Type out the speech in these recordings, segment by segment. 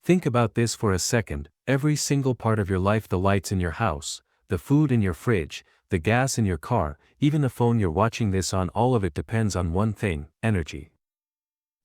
Think about this for a second. Every single part of your life, the lights in your house, the food in your fridge, the gas in your car, even the phone you're watching this on, all of it depends on one thing: energy.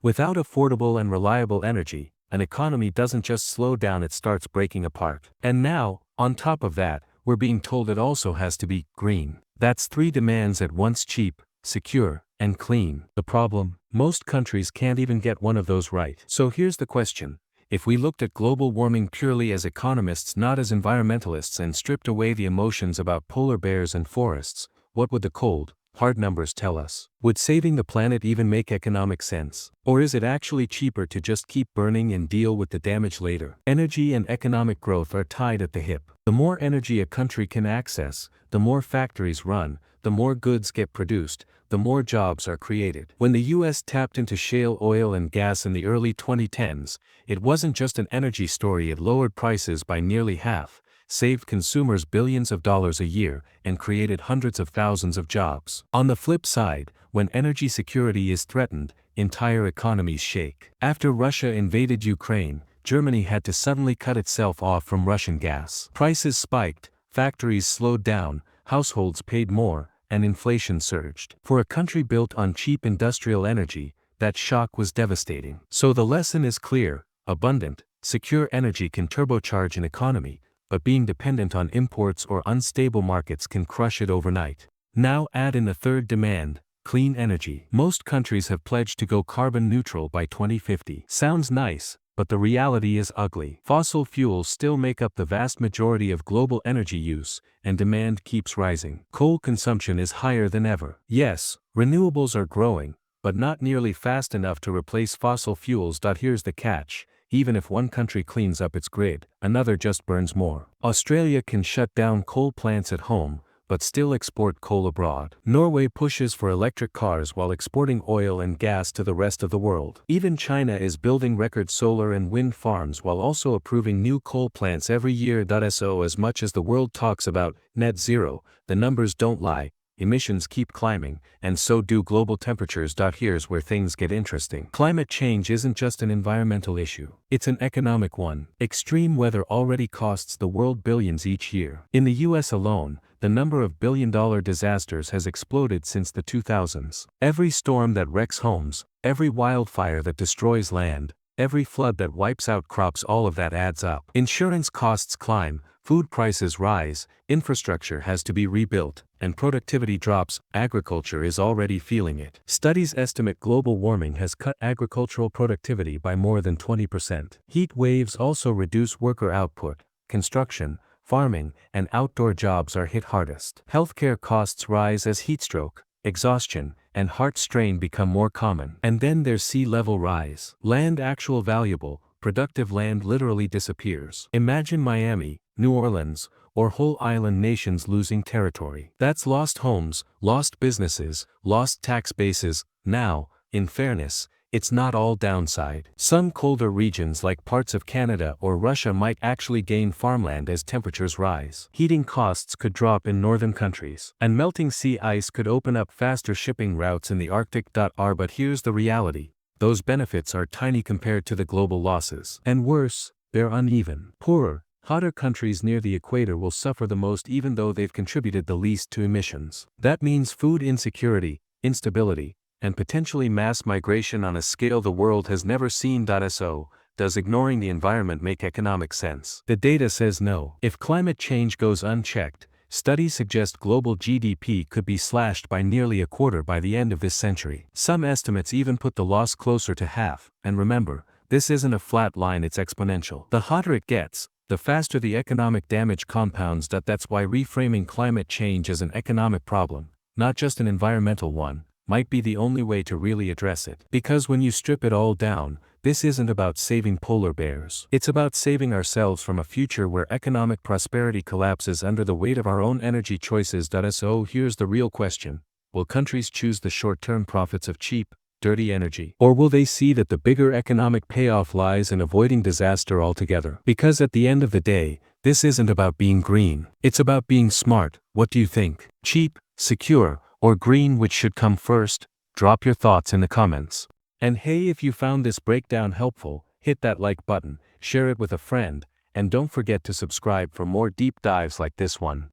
Without affordable and reliable energy, an economy doesn't just slow down, it starts breaking apart. And now, on top of that, we're being told it also has to be green. That's three demands at once: cheap, secure, and clean. The problem? Most countries can't even get one of those right. So here's the question. If we looked at global warming purely as economists, not as environmentalists, and stripped away the emotions about polar bears and forests, what would the cold, hard numbers tell us? Would saving the planet even make economic sense? Or is it actually cheaper to just keep burning and deal with the damage later? Energy and economic growth are tied at the hip. The more energy a country can access, the more factories run, the more goods get produced, the more jobs are created. When the US tapped into shale oil and gas in the early 2010s, it wasn't just an energy story. It lowered prices by nearly half, saved consumers billions of dollars a year, and created hundreds of thousands of jobs. On the flip side, when energy security is threatened, entire economies shake. After Russia invaded Ukraine, Germany had to suddenly cut itself off from Russian gas. Prices spiked, factories slowed down, households paid more, and inflation surged. For a country built on cheap industrial energy, that shock was devastating. So the lesson is clear: abundant, secure energy can turbocharge an economy, but being dependent on imports or unstable markets can crush it overnight. Now add in the third demand: clean energy. Most countries have pledged to go carbon neutral by 2050. Sounds nice, but the reality is ugly. Fossil fuels still make up the vast majority of global energy use, and demand keeps rising. Coal consumption is higher than ever. Yes, renewables are growing, but not nearly fast enough to replace fossil fuels. Here's the catch: even if one country cleans up its grid, another just burns more. Australia can shut down coal plants at home, but still export coal abroad. Norway pushes for electric cars while exporting oil and gas to the rest of the world. Even China is building record solar and wind farms while also approving new coal plants every year. So as much as the world talks about net zero, the numbers don't lie. Emissions keep climbing, and so do global temperatures. Here's where things get interesting. Climate change isn't just an environmental issue, it's an economic one. Extreme weather already costs the world billions each year. In the US alone, the number of billion-dollar disasters has exploded since the 2000s. Every storm that wrecks homes, every wildfire that destroys land, every flood that wipes out crops, all of that adds up. Insurance costs climb, food prices rise, infrastructure has to be rebuilt, and productivity drops. Agriculture is already feeling it. Studies estimate global warming has cut agricultural productivity by more than 20%. Heat waves also reduce worker output. Construction, farming, and outdoor jobs are hit hardest. Healthcare costs rise as heatstroke, exhaustion, and heart strain become more common. And then there's sea level rise. Land, actual valuable, productive land, literally disappears. Imagine Miami, New Orleans, or whole island nations losing territory. That's lost homes, lost businesses, lost tax bases. Now, in fairness, it's not all downside. Some colder regions like parts of Canada or Russia might actually gain farmland as temperatures rise. Heating costs could drop in northern countries, and melting sea ice could open up faster shipping routes in the Arctic. But here's the reality: those benefits are tiny compared to the global losses. And worse, they're uneven. Poorer, hotter countries near the equator will suffer the most even though they've contributed the least to emissions. That means food insecurity, instability, and potentially mass migration on a scale the world has never seen. So, does ignoring the environment make economic sense? The data says no. If climate change goes unchecked, studies suggest global GDP could be slashed by nearly a quarter by the end of this century. Some estimates even put the loss closer to half. And remember, this isn't a flat line, it's exponential. The hotter it gets, the faster the economic damage compounds. That's why reframing climate change as an economic problem, not just an environmental one, might be the only way to really address it. Because when you strip it all down, this isn't about saving polar bears. It's about saving ourselves from a future where economic prosperity collapses under the weight of our own energy choices. So here's the real question: will countries choose the short-term profits of cheap, dirty energy? Or will they see that the bigger economic payoff lies in avoiding disaster altogether? Because at the end of the day, this isn't about being green. It's about being smart. What do you think? Cheap, secure, or green? Which should come first? Drop your thoughts in the comments. And hey, if you found this breakdown helpful, hit that like button. share it with a friend, and don't forget to subscribe for more deep dives like this one.